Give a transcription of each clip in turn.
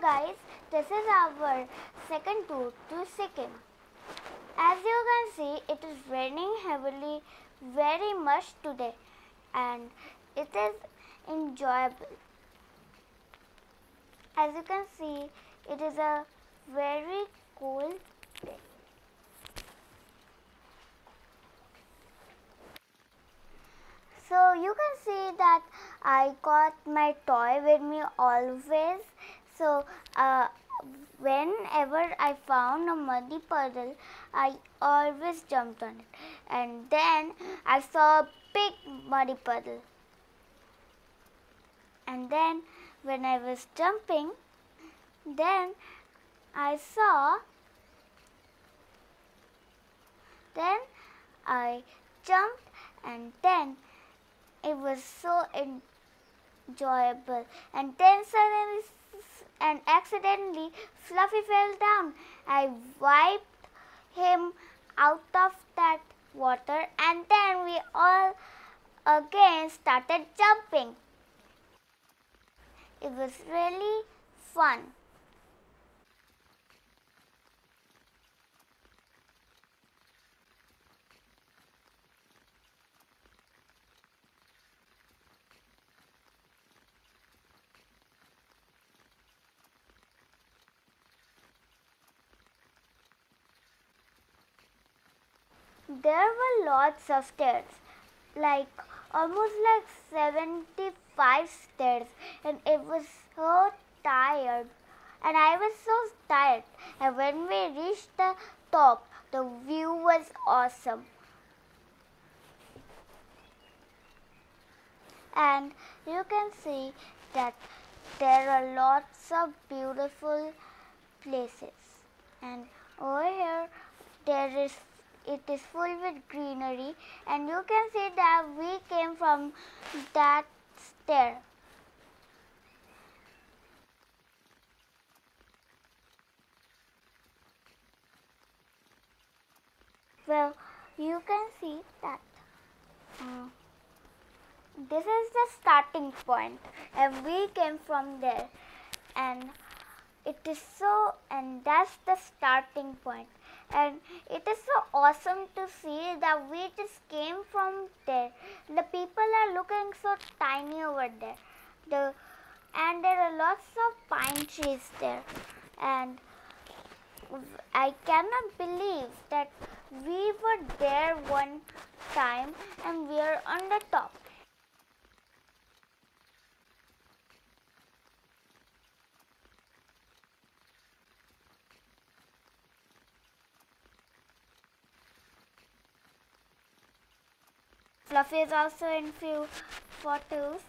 guys, this is our second tour to Sikkim. As you can see, it is raining heavily very much today and it is enjoyable. As you can see, it is a very cool day. So you can see that I got my toy with me always. So whenever I found a muddy puddle, I always jumped on it. And then I saw a big muddy puddle. And then when I was jumping, then I jumped, and then it was so enjoyable. And then suddenly and accidentally Fluffy fell down. I wiped him out of that water, and then we all again started jumping. It was really fun. There were lots of stairs, almost like 75 stairs, and it was so tired. And I was so tired. And when we reached the top, the view was awesome. And you can see that there are lots of beautiful places. And over here, it is full with greenery, and you can see that we came from that stair. Well, you can see that this is the starting point, and we came from there, and that's the starting point. And it is so awesome to see that we just came from there. The people are looking so tiny over there. And there are lots of pine trees there. And I cannot believe that we were there one time and we are on the top. Fluffy is also in few photos,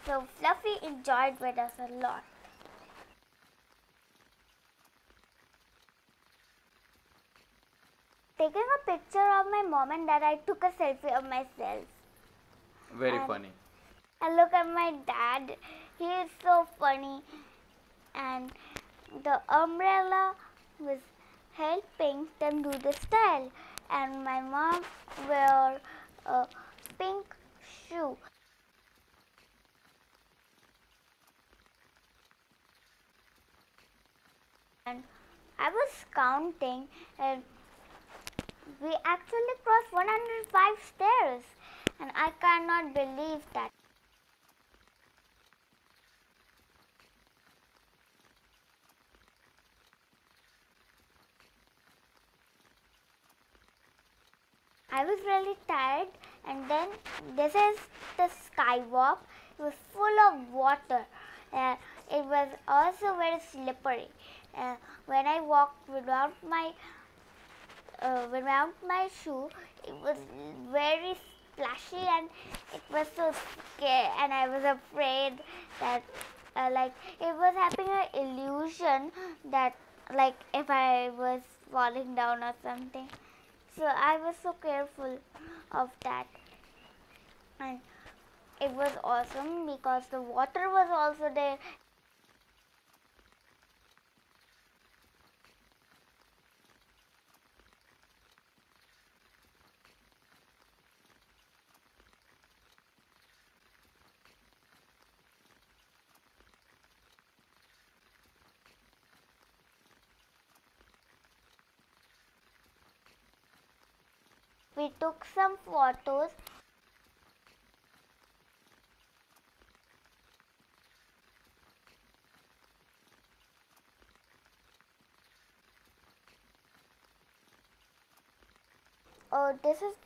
so Fluffy enjoyed with us a lot. Taking a picture of my mom and dad, I took a selfie of myself. Very funny. And look at my dad, he is so funny. And the umbrella was helping them do the style. And my mom wore a pink shoe. And I was counting, and we actually crossed 105 stairs, and I cannot believe that. I was really tired, and then this is the skywalk. It was full of water. It was also very slippery. When I walked without my shoe, it was very splashy, and it was so scary, and I was afraid that it was having an illusion that if I was falling down or something. So I was so careful of that, and it was awesome because the water was also there. we took some photos. Oh, this is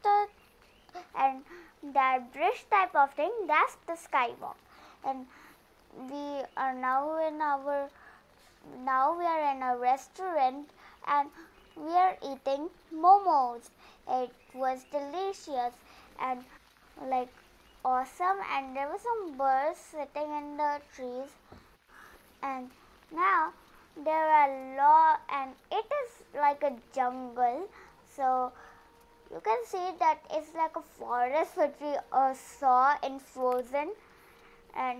and that bridge type of thing, that's the skywalk. And we are now in a restaurant and we are eating momos. It was delicious and like awesome, and there were some birds sitting in the trees, and now there are and it is like a jungle, so you can see that it's like a forest which we saw in Frozen, and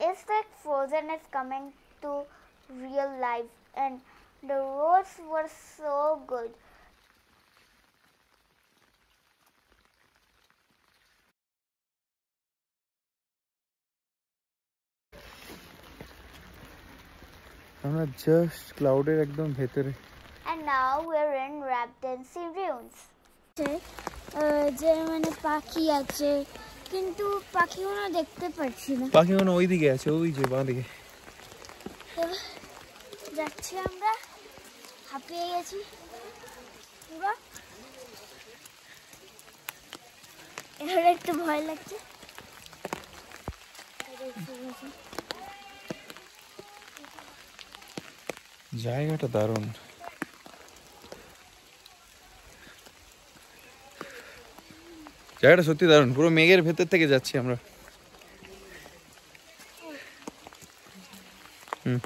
it's like Frozen is coming to real life, and the roads were so good. আমরা just ক্লাউডের একদম ভেতরে। And now we're in Rabdancy ruins. যে মানে পাখি আছে, কিন্তু পাখিগুলো দেখতে পাচ্ছি না। পাখিগুলো ওই দিকে আছে, ওই যে বাঁ দিকে। যাচ্ছি আমরা, হাঁপিয়ে গেছি পুরো, এবার একটু ভয় লাগছে। জায়গাটা দারুণ। জায়গাটা সত্যি দারুণ, পুরো মেঘের ভেতর থেকে যাচ্ছি আমরা।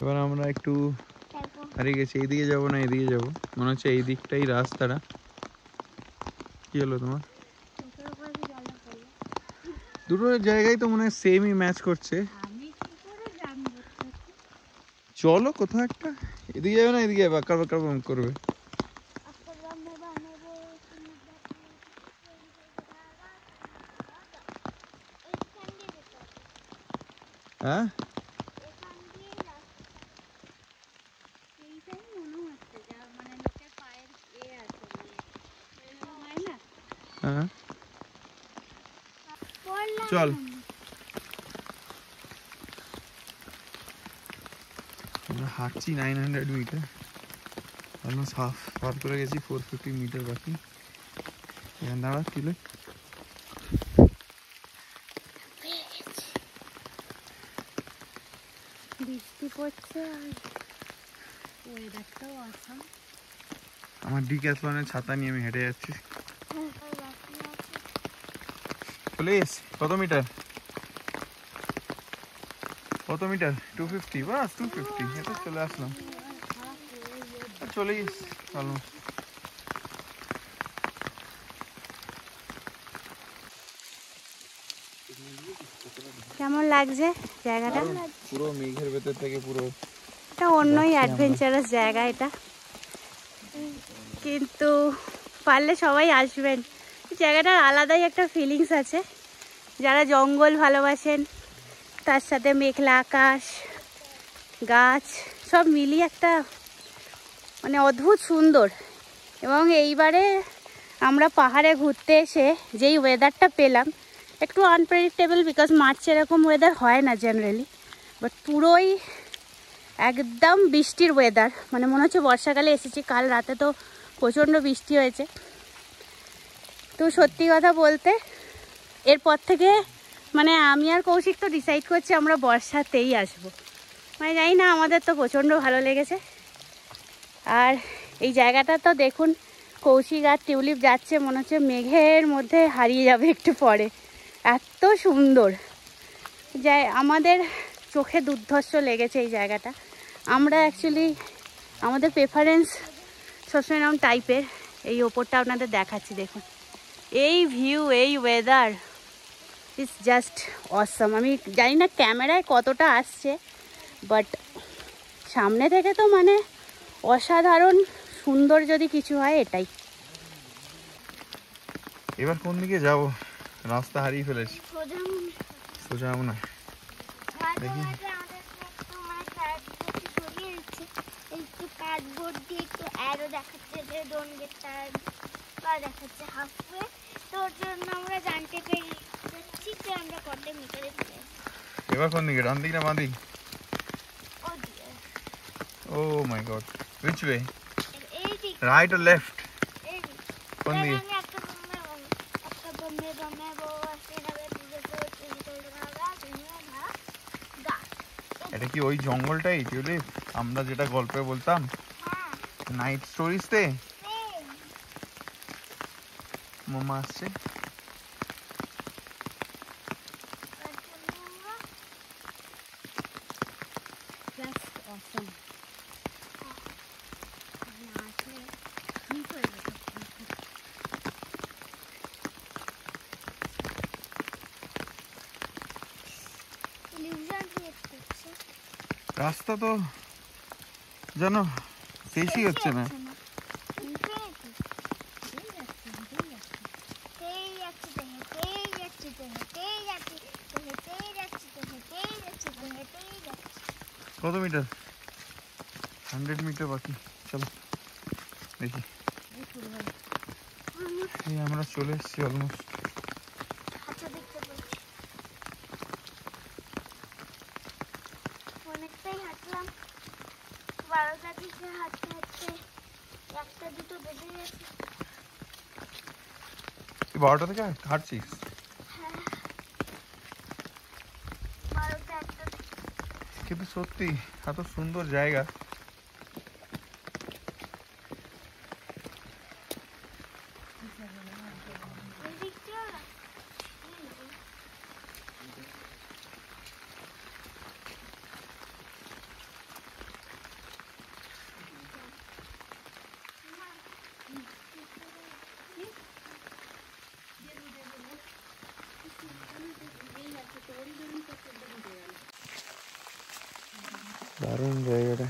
এবার আমরা একটু হারিয়ে গেছি, এইদিকে যাবো না এদিকে যাবো, মনে হচ্ছে এই দিকটাই রাস্তাটা। কি হলো তোমার? দুটো জায়গায় তো মনে হয় সেমই ম্যাচ করছে। চলো কোথাও একটা, এদিকে যাবে না এদিকে যাবে, বাঁকার বাঁকার করবে। হ্যাঁ হ্যাঁ চল। আমরা হাঁটছি 900 মিটার, অলমোস্ট হাফ পার করে গেছি, 450 মিটার বাকি। দাঁড়া তুলে বৃষ্টি পড়ছে আর ওয়েদারটাও অসাম। আমার ডিক্যাথলনের ছাতা নিয়ে আমি হেঁটে যাচ্ছি। প্লিজ কত মিটার? কত মিটার? 250। বাস 250, এটা চলে আসলাম, চলে গেছি অলমোস্ট। কেমন লাগছে জায়গাটা? পুরো মেঘের ভেতর থেকে পুরো এটা অন্যই অ্যাডভেঞ্চারাস জায়গা এটা, কিন্তু পারলে সবাই আসবেন। জায়গাটার আলাদাই একটা ফিলিংস আছে। যারা জঙ্গল ভালোবাসেন, তার সাথে মেঘলা আকাশ, গাছ সব মিলিয়ে একটা মানে অদ্ভুত সুন্দর। এবং এইবারে আমরা পাহাড়ে ঘুরতে এসে যেই ওয়েদারটা পেলাম, একটু আনপ্রেডিক্টেবল, বিকজ মার্চে এরকম ওয়েদার হয় না জেনারেলি, বাট পুরোই একদম বৃষ্টির ওয়েদার, মানে মনে হচ্ছে বর্ষাকালে এসেছি। কাল রাতে তো প্রচণ্ড বৃষ্টি হয়েছে। তো সত্যি কথা বলতে এরপর থেকে মানে আমি আর কৌশিক তো ডিসাইড করছি আমরা বর্ষাতেই আসবো। মানে জানি না, আমাদের তো প্রচণ্ড ভালো লেগেছে। আর এই জায়গাটা তো দেখুন, কৌশিক আর টিউলিপ যাচ্ছে, মনে হচ্ছে মেঘের মধ্যে হারিয়ে যাবে একটু পরে, এত সুন্দর। আমাদের চোখে দুর্ধর্ষ লেগেছে এই জায়গাটা। আমরা অ্যাকচুয়ালি আমাদের প্রেফারেন্স সবসময় এরকম টাইপের। এই ওপরটা আপনাদের দেখাচ্ছি, দেখুন এই ভিউ, এই ওয়েদার ইজ জাস্ট অসাম। আমি জানি না ক্যামেরায় কতটা আসছে, বাট সামনে থেকে তো মানে অসাধারণ সুন্দর যদি কিছু হয় এটাই। এবার কোন দিকে যাব? রাস্তা হারিয়ে ফেলেছি। সোজা মনে হয়, দেখি কার্ডবোর্ড দিয়ে একটু অ্যারো দেখাচ্ছে যে ডোন্ট গেট টায়ার্ড, আর দেখাচ্ছে হাফওয়ে। তো ওর জন্য আমরা জানতে পেরে যাচ্ছি যে আমরা কত মিটারে চলে এসেছি। এবার কোন দিকে, ডান দিকে না বাঁ দিকে? ওদিকে। ও মাই গড, which way? এই দিক। Right or left? এই দিক। কোন দিকে? আমি একটা বম্বে বউ আসে না দিকে তো তুমি চলে গা তুমি না গা। এটা কি ওই জঙ্গলটাই টিউলিপ আমরা যেটা গল্পে বলতাম হ্যাঁ নাইট স্টোরিজতে? সেম। মামা আসছে। That's awesome. রাস্তা তো জানো শেষই হচ্ছে না। কত মিটার? 100 মিটার বাকি। চলো দেখি। এই আমরা চলে এসেছি অলমোস্ট। অনেকটাই হাঁটলাম, 12টা থেকে হাঁটতে হাঁটতে 1টা 2টো বেজে গেছে। 12টা থেকে হাঁটছিস? হ্যাঁ 12টা 1টা। কিন্তু সত্যি এত সুন্দর জায়গা। দারুণ জায়গাটা।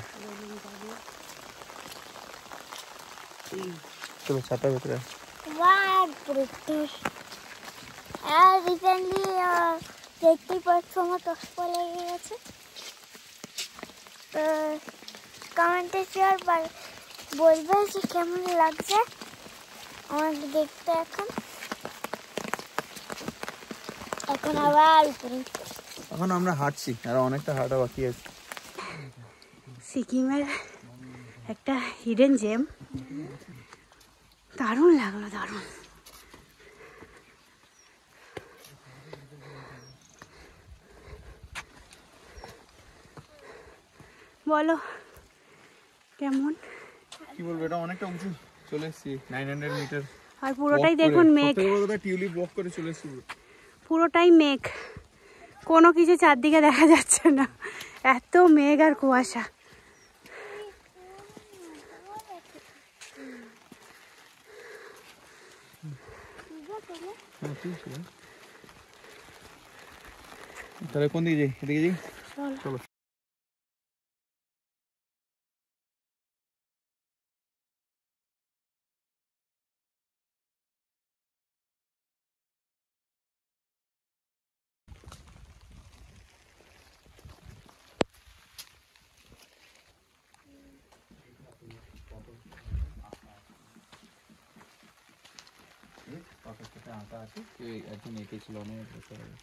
চলো ছাতার ভিতরে। Wow, brutal. রিসেন্টলি দেখতেই পাচ্ছ আমার চশমা লেগে গেছে। কমেন্টে শেয়ার বলবে যে কেমন লাগছে আমাকে দেখতে। এখন আবার উপরে এখন আমরা হাঁটছি, আর অনেকটা হাঁটা বাকি আছে। সিকিমের একটা হিডেন জেম, দারুণ লাগলো, দারুণ। বলো কেমন? কি বলবো, এটা অনেকটা উঁচু চলে এসেছি, 900 মিটার। আর পুরোটাই দেখুন মেঘ, টিউলিপ ওয়াক করে চলে এসেছি। পুরোটাই মেঘ, কোনো কিছু চারদিকে দেখা যাচ্ছে না, এত মেঘ আর কুয়াশা। তাহলে কোন দিকে যাই? এদিকে যাই, চলো। আটা আছে, একজন এঁকেছিল অনেক বছর আগে।